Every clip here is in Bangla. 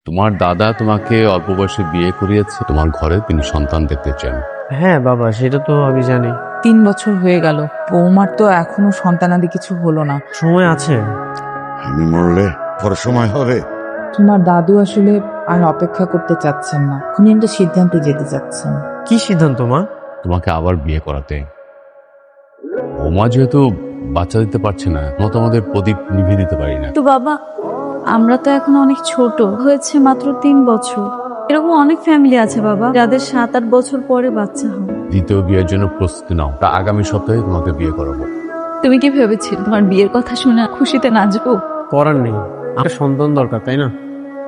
তোমার দাদা তোমাকে অল্প বয়সে বিয়ে করিয়েছে, তোমার ঘরে তিনি সন্তান দেখতে চান। হ্যাঁ বাবা, সেটা তো আমি জানি। 3 বছর হয়ে গেল, বৌমার তো এখনো সন্তানাদি কিছু হলো না। সময় আছে। আমি মরলে পরে সময় হবে। তোমার দাদু আসলে আর অপেক্ষা করতে চাচ্ছেন না, উনি একটা সিদ্ধান্তে যেতে চাচ্ছেন। কি সিদ্ধান্ত মা? তোমাকে আবার বিয়ে করাতে। বৌমা যেহেতু বাচ্চা দিতে পারছে না, আমরা তো আমাদের প্রদীপ নিভিয়ে দিতে পারি না। তো বাবা, আমরা তো এখন অনেক ছোট, হয়েছে মাত্র 3 বছর। এরকম অনেক ফ্যামিলি আছে বাবা, যাদের 7-8 বছর পরে বাচ্চা হয়। দ্বিতীয় বিয়ের জন্য প্রস্তুতি নাও, তা আগামী সপ্তাহে তোমাকে বিয়ে করাবো। তুমি কি ভেবেছিলে তোমার বিয়ের কথা শুনে খুশিতে নাচবো? করার নেই, আমার সন্তান দরকার, তাই না?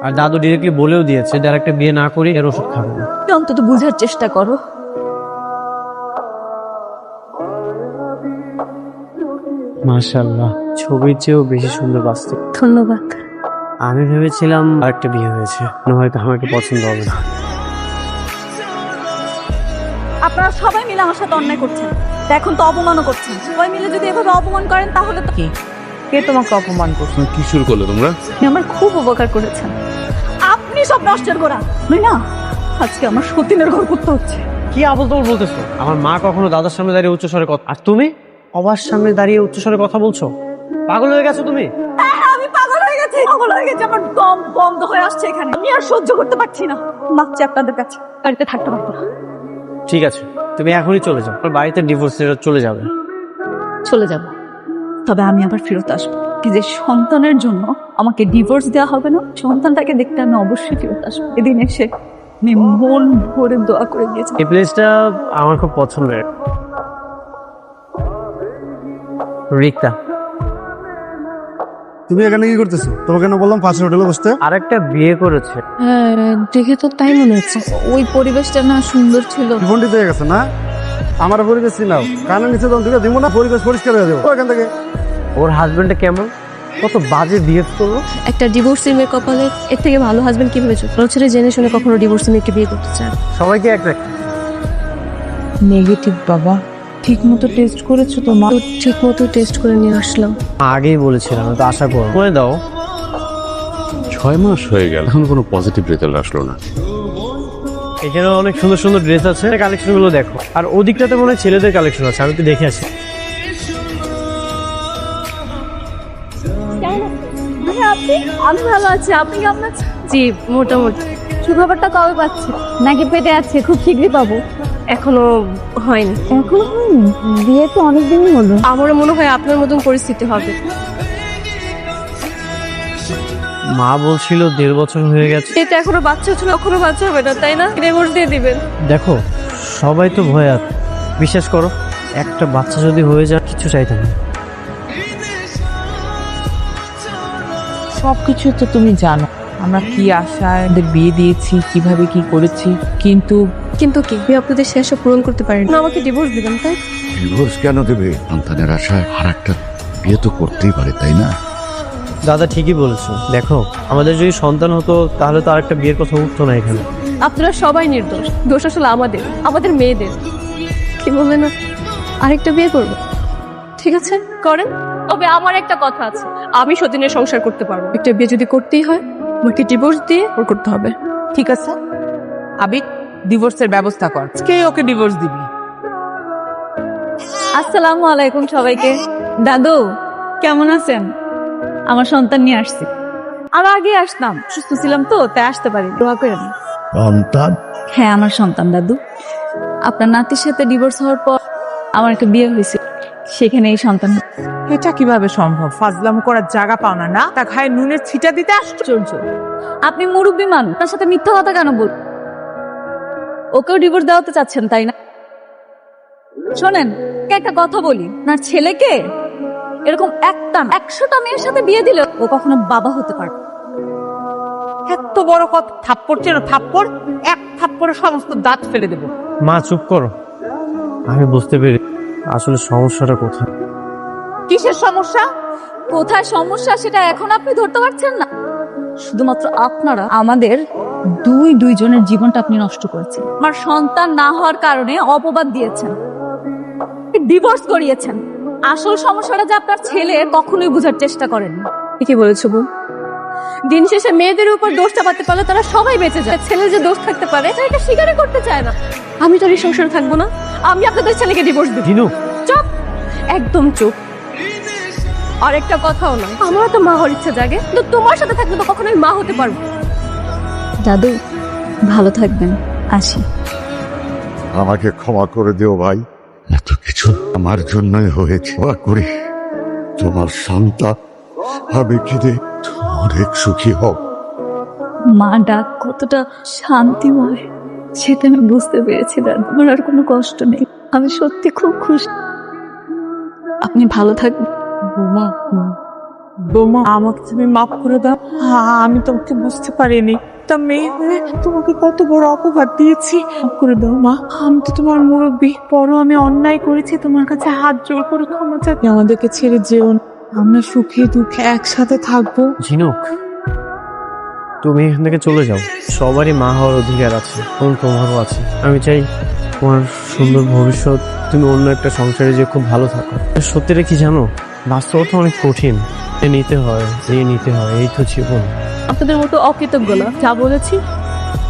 আর দাদু ডিরেক্টলি বলেও দিয়েছে যে একটা বিয়ে না করি এর ওষুধ খাবে না। তুমি অন্তত বোঝার চেষ্টা করো। মাশাআল্লাহ, ছবির চেয়েও বেশি সুন্দর বাস্তব। ধন্যবাদ। আমি ভেবেছিলাম আরেকটা বিয়ে হয়েছে, হয়তো আমাকে পছন্দ হবে না। আপনারা সবাই মিলে আমার সাথে অন্যায় করছেন, তা এখন তো অপমানও করছেন। সবাই মিলে যদি এভাবে অপমান করেন তাহলে তো কি, কে তোমাকে অপমান করছে? কি শুরু করলে তোমরা? আপনি আমার খুব উপকার করেছেন। আপনি সব নষ্টের গোড়া, নই না? আজকে আমার সতীনের ঘর করতে হচ্ছে। কি আবল তাবল বলতেছো? আমার মা কখনো দাদার সামনে দাঁড়িয়ে উচ্চস্বরে কথা, আর তুমি অবার সামনে দাঁড়িয়ে উচ্চস্বরে কথা বলছো? পাগল হয়ে গেছো তুমি? হ্যাঁ, আমি পাগল হয়ে গেছি, পাগল হয়ে গেছি। আমার দম বন্ধ হয়ে আসছে এখানে, আমি আর সহ্য করতে পারছি না। মাপছি আপনাদের কাছে, বাড়িতে থাকতে পারবো না। ঠিক আছে, তুমি এখনই চলে যাও, আমার বাড়িতে ডিভোর্স লেটার চলে যাবে। চলে যাব, তবে আমি আবার ফেরত আসবো। কি যে সন্তানের জন্য আমাকে ডিভোর্স দেওয়া হবে না, সন্তানটাকে দেখতে আমি অবশ্যই ফেরত আসবো। এদিন এসে আমি মন ভরে দোয়া করে দিয়েছি। এই প্লেসটা আমার খুব পছন্দের। রিক্তা, তুমি এখানে কি করতেছো? তোমাকে কেন বললাম পাশের হোটেলে বসতে? আরেকটা বিয়ে করেছে। হ্যাঁ, দেখে তো তাই মনে হচ্ছে। ওই পরিবেশটা না সুন্দর ছিল। ফোনটি হয়ে গেছে না? আমার পরিবেশ চিনাও, কানে নিচে দম দিলে দিব না, পরিবেশ পরিষ্কার হয়ে যাবো এখান থেকে। ওর হাজবেন্ডটা কেমন, কত বাজে বিহেভ করলো। একটা ডিভোর্সি মেয়ের কপালে এর থেকে ভালো হাজবেন্ড কি ভেবেছো? ছেড়ে জেনে শুনে কখনো ডিভোর্সি মেয়েকে বিয়ে করতে চায়? সবাইকে এক রাখ। নেগেটিভ বাবা, ঠিক মতো টেস্ট করেছো তো মা? তো ঠিক মতো টেস্ট করে নিয়ে আসলাম। আগেই বলেছিলাম, তো আশা করো করে দাও। 6 মাস হয়ে গেল, এখন কোনো পজিটিভ রেজাল্ট আসলো না। এখানে অনেক সুন্দর সুন্দর ড্রেস আছে, কালেকশন গুলো দেখো। আর ওদিকটাতে মনে হয় ছেলেদের কালেকশন আছে, আমি তো দেখে আসি। আমি ভালো আছি, আপনি কেমন আছেন? জি, মোটামুটি। সুখবরটা কবে পাচ্ছি? নাকি পেটে আছে, খুব শীঘ্রই পাবো? এখনো হয়নি। এখনো হয়নি? বিয়ে তো অনেকদিনই হলো। আমারও মনে হয় আপনার মতন পরিস্থিতি হবে। মা বলছিল 1.5 বছর হয়ে গেছে। এটা এখনো বাচ্চা ছিল, এখনো বাচ্চা হবে না, তাই না? ডিভোর্স দিয়ে দিবেন। দেখো, সবাই তো ভয় আছে, বিশ্বাস করো, একটা বাচ্চা যদি হয়ে যায় কিছু চাইতে না। সবকিছু তো তুমি জানো, আমরা কি আশায় ওদের বিয়ে দিয়েছি, কিভাবে কি করেছি, কিন্তু কিন্তু কি আমি আপনাদের শেষ পূরণ করতে পারি না? আমাকে ডিভোর্স দিবেন, তাই? ডিভোর্স কেন দেবে? সন্তানের আশায় আর একটা বিয়ে তো করতেই পারে, তাই না? দাদা ঠিকই বলেছো। দেখো, আমাদের যদি সন্তান হতো তাহলে তো আরেকটা বিয়ের কথা উঠতো না এখানে। আপনারা সবাই নির্দোষ, দোষ আসলে আমাদের মেয়েদের। কি বললেন না? আরেকটা বিয়ে করবো? ঠিক আছে, করেন। তবে আমার একটা কথা আছে, আমি সতীনের সংসার করতে পারবো। একটা বিয়ে যদি করতেই হয় আমাকে ডিভোর্স দিয়ে ওর করতে হবে। ঠিক আছে, আবির ডিভোর্সের ব্যবস্থা কর, কে ওকে ডিভোর্স দিবি? আসসালামু আলাইকুম সবাইকে। দাদু কেমন আছেন? আমার সন্তান নিয়ে আসছি। আর আগে আসতাম, সুস্থ ছিলাম তো, তাই আসতে পারি। দোয়া করেন। সন্তান? হ্যাঁ, আমার সন্তান দাদু। আপনার নাতির সাথে ডিভোর্স হওয়ার পর আমার একটা বিয়ে হয়েছিল, সেখানে এই সন্তান। এটা কিভাবে সম্ভব? ফাজলাম করার জায়গা পাও না, না তা খায় নুনের ছিটা দিতে আশ্চর্য। আপনি মুরব্বী মানুষ, তার সাথে মিথ্যা কথা কেন বল? ওকেও ডিভোর্স দেওয়াতে চাচ্ছেন, তাই না? শোনেন, একটা কথা বলি, না ছেলেকে এরকম 100টা মেয়ের সাথে বিয়ে দিলে ও কখনো বাবা হতে পারবে। এত বড় কথা, থাপ্পড় চেন? থাপ্পড়, এক থাপ্পড়ে সমস্ত দাঁত ফেলে দেবো। মা চুপ করো, আমি বুঝতে পেরে আসলে সমস্যাটা কোথায়। কিসের সমস্যা? কোথায় সমস্যা সেটা এখন আপনি ধরতে পারছেন না। শুধুমাত্র আপনারা আমাদের দুইজনের জীবনটা আপনি নষ্ট করেছেন। আমার সন্তান না হওয়ার কারণে অপবাদ দিয়েছেন, ডিভোর্স করিয়েছেন। আসল সমস্যাটা যে আপনার ছেলে কখনোই বোঝার চেষ্টা করেন। ঠিকই বলেছো বোন, দিন শেষে মেয়েদের উপর দোষ চাপাতে পারলে তারা সবাই বেঁচে যায়। ছেলে যে দোষ থাকতে পারে এটা স্বীকারই করতে চায় না। আমি তো আর এই সংসারে থাকবো না, আমি আপনাদের ছেলেকে ডিভোর্স দেব। জিনু, চুপ, একদম চুপ। আর একটা কথাও নয়, আমারও তো মা হওয়ার ইচ্ছা জাগে, কিন্তু তোমার সাথে থাকলে তো কখনোই মা হতে পারবো না। দাদু ভালো থাকবেন, আসি। আমাকে ক্ষমা করে দিও ভাই, এত কিছু আমার জন্যই হয়েছে। দোয়া করি তোমার সন্তান আমি কিনে অনেক সুখী হোক। মা ডাক কতটা শান্তিময় সেটা আমি বুঝতে পেরেছি দাদু। আমার আর কোনো কষ্ট নেই, আমি সত্যি খুব খুশি। আপনি ভালো থাকবেন। বোমা, বোমা, আমাকে তুমি মাফ করে দাও। আমি তোমাকে বুঝতে পারিনি, তা মেয়ে হয়ে তোমাকে কত বড় অপবাদ দিয়েছি। মাফ করে দাও মা, আমি তো তোমার মুরব্বী, বড় আমি অন্যায় করেছি, তোমার কাছে হাত জোর করে ক্ষমা চাই। আমাদেরকে ছেড়ে যেও না, আমরা সুখে দুঃখে একসাথে থাকবো। ঝিনুক, তুমি এখান থেকে চলে যাও। সবারই মা হওয়ার অধিকার আছে এবং তোমারও আছে। আমি চাই তোমার সুন্দর ভবিষ্যৎ, তুমি অন্য একটা সংসারে যে খুব ভালো থাকো। সত্যিটা কি জানো, বাস্তবতা অনেক কঠিন, নিতে হয়, নিতে হয়, এই তো জীবন। আপনাদের মতো অকৃতজ্ঞ না, যা বলেছি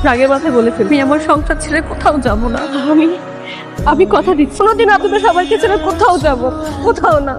রাগের মাথায় বলে ফেলি। আমি আমার সংসার ছেড়ে কোথাও যাব না। আমি কথা দিচ্ছি, কোনোদিন আপনাদের সবাইকে ছেড়ে কোথাও যাব, কোথাও না।